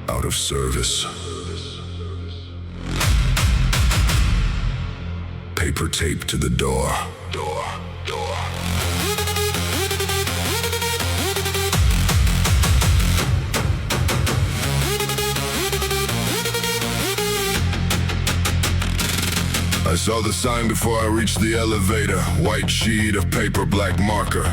out of service. Paper tape to the door. I saw the sign before I reached the elevator. White sheet of paper, black marker.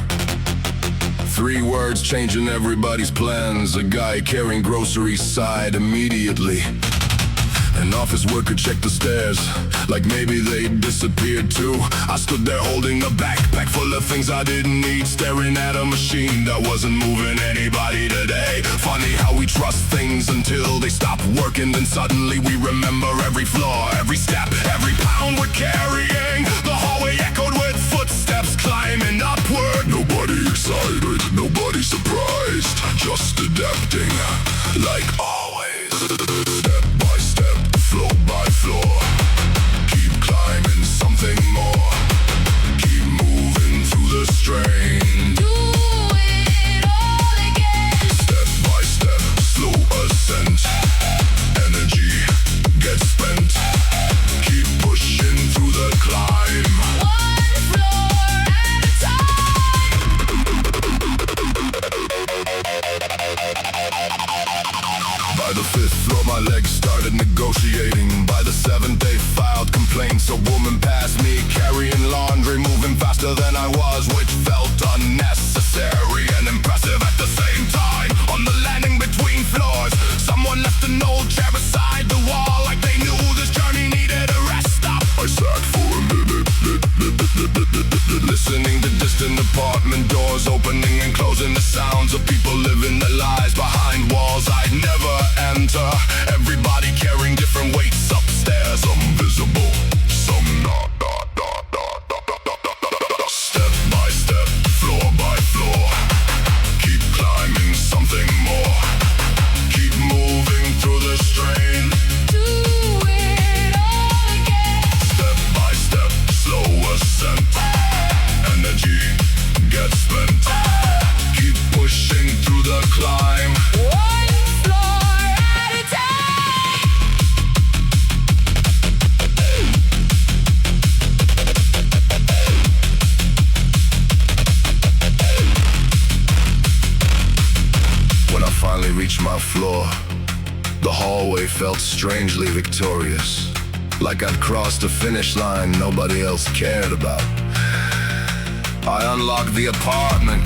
3 words changing everybody's plans. A guy carrying groceries sighed immediately. An office worker checked the stairs, like maybe they disappeared too. I stood there holding a backpack full of things I didn't need, staring at a machine that wasn't moving anybody today. Funny how we trust things until they stop working, then suddenly we remember every floor, every step, every pound we're carrying. The hallway echoed with footsteps climbing upward. Nobody excited, nobody surprised, just adapting, like always. Step by step, floor by floor, keep climbing something more, keep moving through the strain. Do it all again. Step by step, slow ascent, energy gets spent, keep pushing through the climb. One floor at a time. By the 5th floor my legs started negotiating. By the 7th they filed complaints. A woman passed me carrying laundry, moving faster than I was, which felt unnecessary and impressive at the same time. On the landing between floors, someone left an old chair beside the wall, like they knew this journey needed a rest stop. I sat for a minute, listening to distant apartment doors opening and closing, the sounds of people living their lives behind walls I'd never enter. Everybody carrying different weights upstairs, some visible, some not. Step by step, floor by floor, keep climbing something more, keep moving through the strain. Do it all again. Step by step, slow ascent, energy gets spent, keep pushing through the climb. One floor at a time. When I finally reached my floor, the hallway felt strangely victorious, like I'd crossed a finish line nobody else cared about. I unlocked the apartment,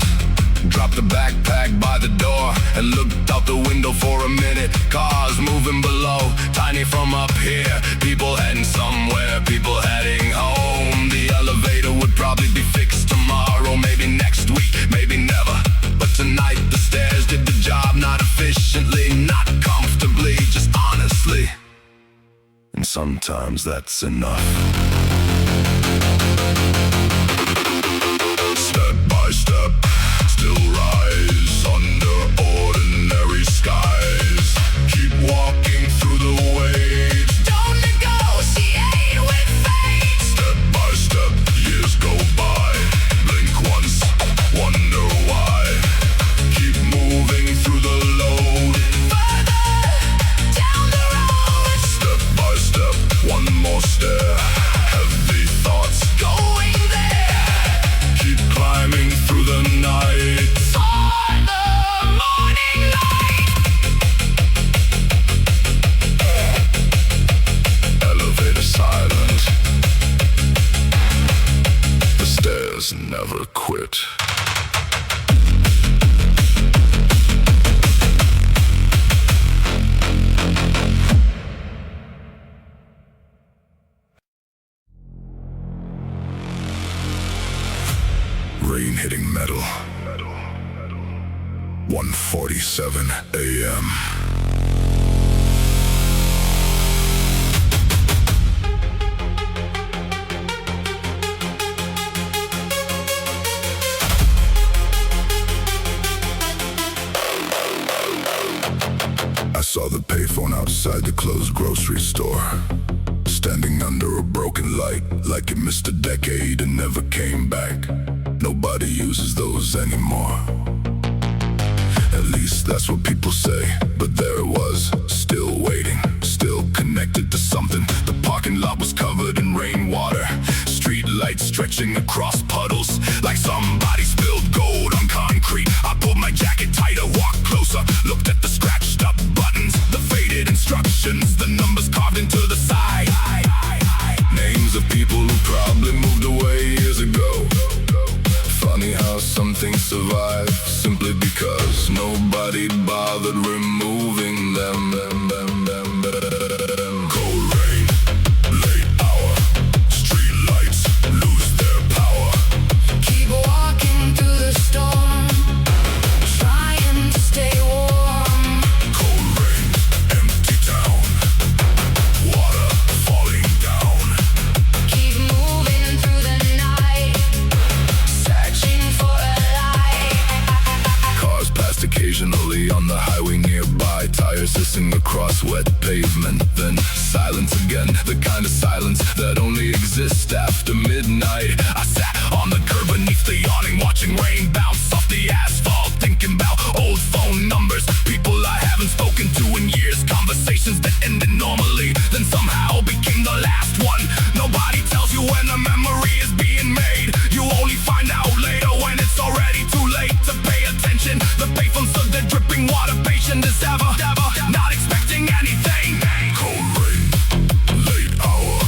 dropped the backpack by the door, and looked out the window for a minute. Cars moving below, tiny from up here. People heading somewhere, people heading home. The elevator would probably be fixed tomorrow, maybe next week, maybe never. But tonight the stairs did the job, not efficiently, not comfortably, just honestly. And sometimes that's enough. Step by step, still rise under ordinary skies. Keep walking through the waves. Don't negotiate with fate. Step by step, years go by. Blink once, wonder why. Keep moving through the load. Further down the road. Step by step, one more stair. Heavy thoughts Going there. keep climbing through the night. For the morning light. Elevator silent. The stairs never quit. Rain hitting metal. 1:47 a.m. I saw the payphone outside the closed grocery store, standing under a broken light, like it missed a decade and never came back. Nobody uses those anymore. At least that's what people say. But there it was, still waiting, still connected to something. The parking lot was covered in rainwater, street lights stretching across puddles, like somebody spilled gold on concrete. I pulled my jacket tighter, walked closer, looked at the scratched up buttons, the faded instructions, the numbers carved into the side. Names of people who probably moved away years ago. Funny how some things survive simply because nobody bothered removing them. Cold rain, late hour, street lights lose their power. Keep walking through the storm, trying to stay warm. Cold rain, empty town, water falling down. Keep moving through the night, searching for a light. Cars passed occasionally on the highway nearby, tires hissing across wet pavement. Then silence again, the kind of silence that only exists after midnight. I sat on the curb beneath the awning, watching rain bounce off the asphalt, thinking about old phone numbers, people I haven't spoken to in years, conversations that ended normally, then somehow became the last one. Nobody tells you when a memory is being made. You only find out later when it's already too late to pay attention. The payphone stood there dripping water, patient as ever, not expecting anything. Cold rain, late hour,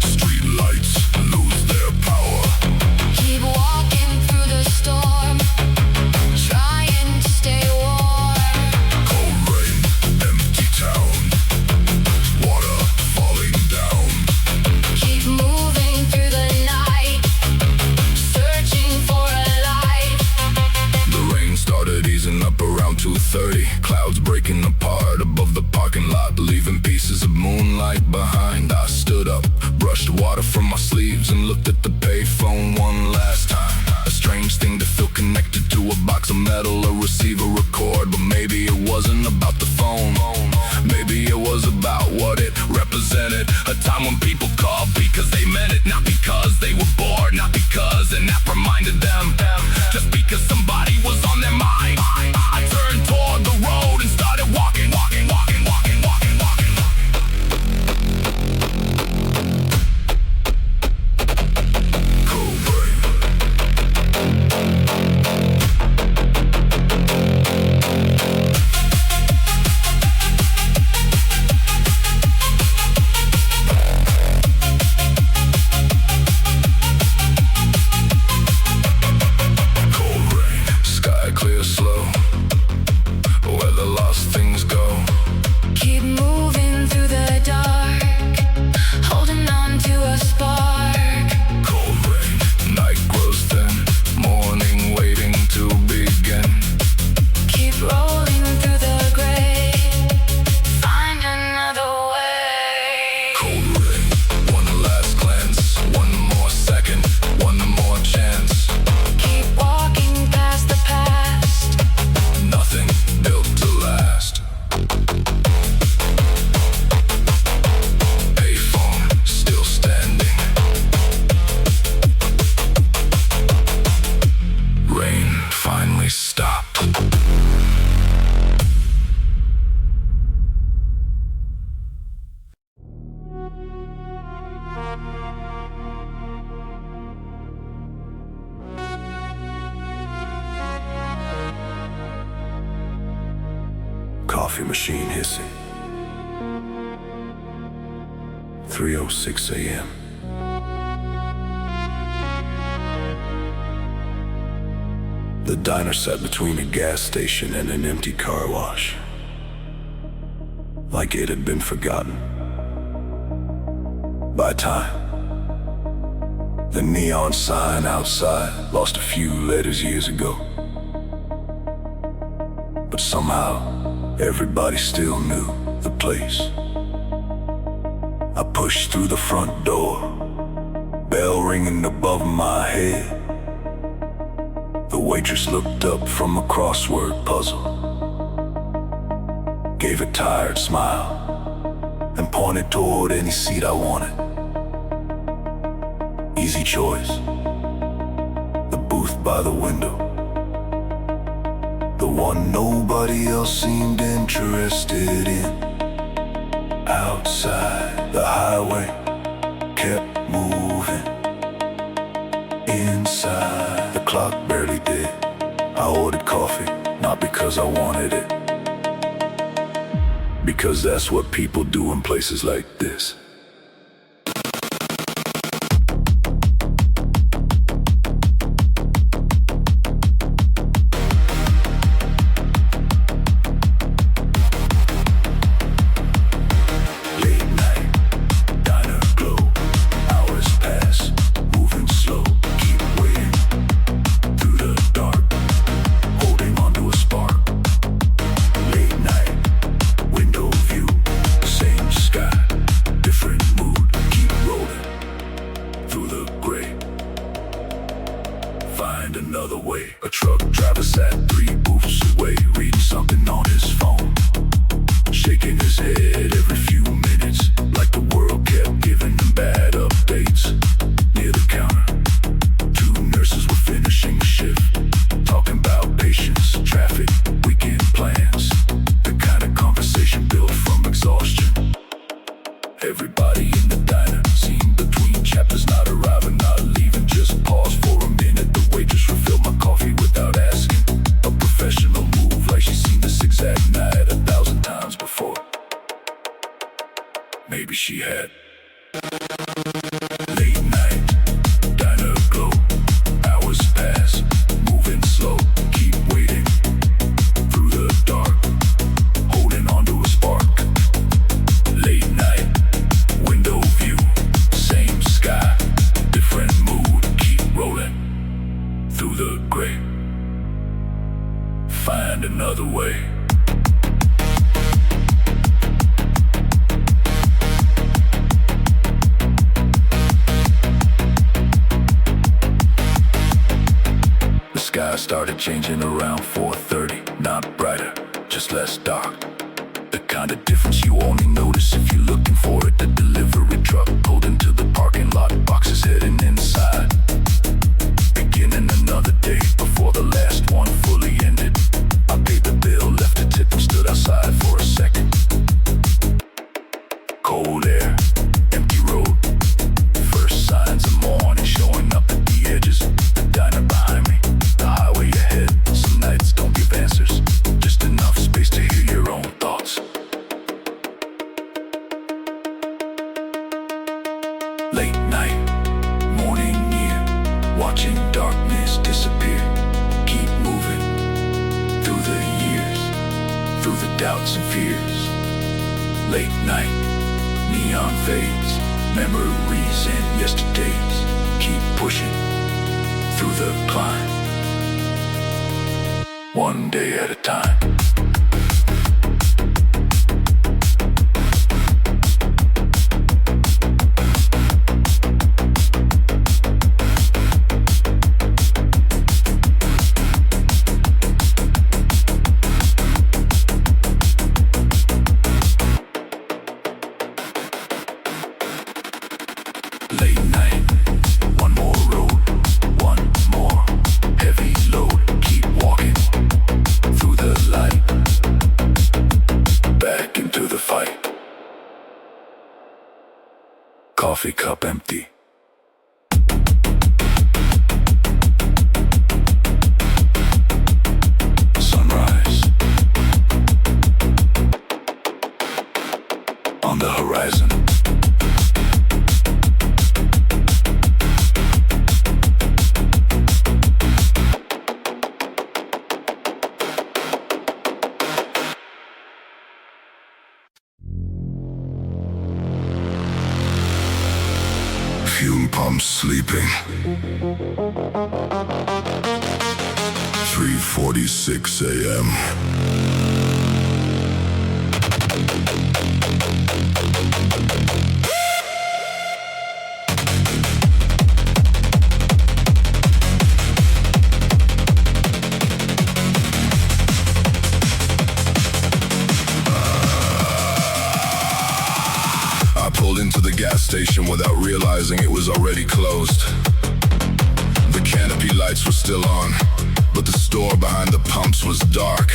street lights lose their power. Keep walking through the storm, trying to stay warm. Cold rain, empty town, water falling down. Keep moving through the night, searching for a light. The rain started easing up around 2:30, clouds breaking apart above the parking lot, leaving pieces of moonlight behind. I stood up, brushed water from my sleeves, and looked at the payphone one last time. A strange thing to feel connected to a box of metal, a receiver, record. But maybe it wasn't about the phone, maybe it was about what it represented. A time when people called because they meant it, not because they were bored, not because an app reminded them, just because somebody was on their mind. I turned toward the road and started walking. Cold rain. Cold rain, sky clear slow, where the lost things go. Keep moving through the dark, holding on to a spark. Cold rain, night grows thin, morning waiting to begin. Keep rolling through the gray, find another way. Cold rain, one last glance, one more second, one more chance. Keep walking past the past, Nothing built to last. Payphone still standing. Rain finally stopped. Coffee machine hissing. 3:06 a.m. The diner sat between a gas station and an empty car wash, like it had been forgotten by time. The neon sign outside lost a few letters years ago, but somehow everybody still knew the place. I pushed through the front door, bell ringing above my head. The waitress looked up from a crossword puzzle, gave a tired smile, and pointed toward any seat I wanted. Easy choice. The booth by the window, the one nobody else seemed interested in. Outside, the highway kept moving. Inside, the clock barely did. I ordered coffee, not because I wanted it, because that's what people do in places like this. Another way. A truck driver sat 3 booths away, reading something on his phone, shaking his head every few minutes, like the world kept giving him bad updates. Near the counter, 2 nurses were finishing shift, talking about patients, traffic, weekend plans, the kind of conversation built from exhaustion. Everybody in the diner seemed between chapters, not arriving, not leaving, just pause for a minute. The waitress refilled my coffee without asking, a professional move like she's seen this exact night 1,000 times before. Maybe she had. Late night, diner glow, hours pass, moving slow, keep waiting, through the dark, holding on to a spark. Late night, window view, same sky, different mood, keep rolling through the gray, find another way. The sky started changing around 4:30, not brighter, just less dark. The kind of difference you only notice if you're looking for it. The delivery truck pulled into the parking lot, boxes heading inside. Beginning another day before the last one fully ended. I paid the bill, left a tip and stood outside for a second. Cold air, empty road, first signs of morning showing up at the edges. The diner behind me, the highway ahead. Some nights don't give answers, just enough space to hear your own thoughts. Late night, morning near, watching darkness disappear. Keep moving, through the years, through the doubts and fears. Late night, neon fades, memories and yesterdays. Keep pushing, through the climb, one day at a time. Late night, one more road, one more heavy load. Keep walking through the light, back into the fight. Coffee cup empty. Sunrise on the horizon. Fuel pumps sleeping. 3:46 a.m. I pulled into the gas station without realizing it was already closed. The canopy lights were still on, but the store behind the pumps was dark.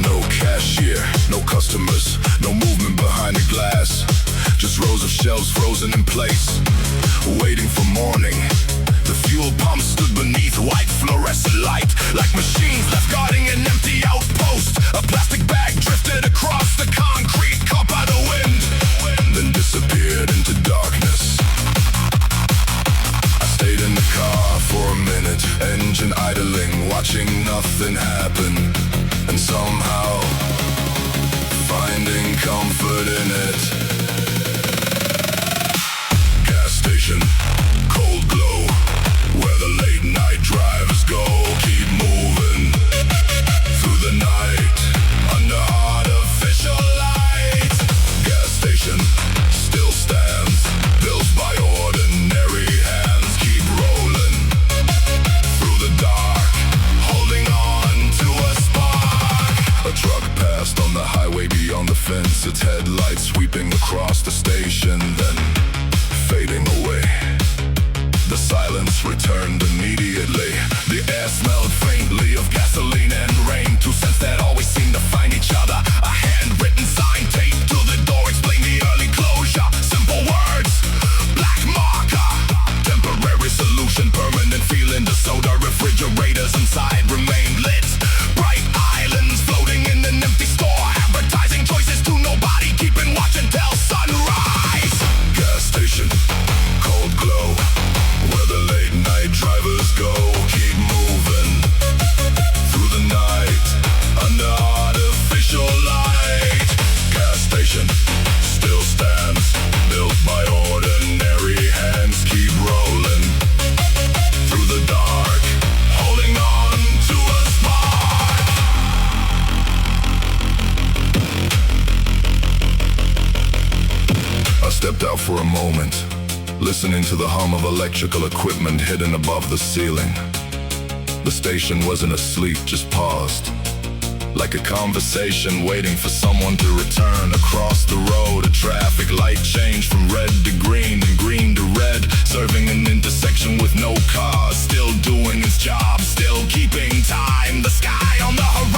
No cashier, no customers, no movement behind the glass. Just rows of shelves frozen in place, waiting for morning. The fuel pump stood beneath white fluorescent light, like machines left guarding an empty outpost. A plastic bag drifted across the concrete, caught by the wind, then disappeared into darkness. I stayed in the car for a minute, engine idling, watching nothing happen, and somehow finding comfort in it. Gas station, cold glow, where the late night drivers go. Keep moving through the night under artificial light. Gas station still stands, built by ordinary hands. Keep rolling through the dark, holding on to a spark. A truck passed on the highway beyond the fence, its headlights sweeping across the station, then fading away. The silence returned immediately. The air smelled faintly of gasoline and rain. Two scents that always seem to find each other. A handwritten sign taped to the door explained the early closure. Simple words, black marker. Temporary solution, permanent feeling. The soda refrigerators inside remained lit. Bright islands floating in an empty store, advertising choices to nobody, keeping watch until sunrise. Gas station, cold glow, where the late night drivers go. Keep moving through the night under artificial light. Gas station still stands, built by ordinary hands. Keep rolling through the dark, holding on to a spark. I stepped out for a moment, listening to the hum of electrical equipment hidden above the ceiling. The station wasn't asleep, just paused, like a conversation waiting for someone to return. Across the road, a traffic light changed from red to green and green to red, serving an intersection with no cars. Still doing its job, still keeping time. The sky on the horizon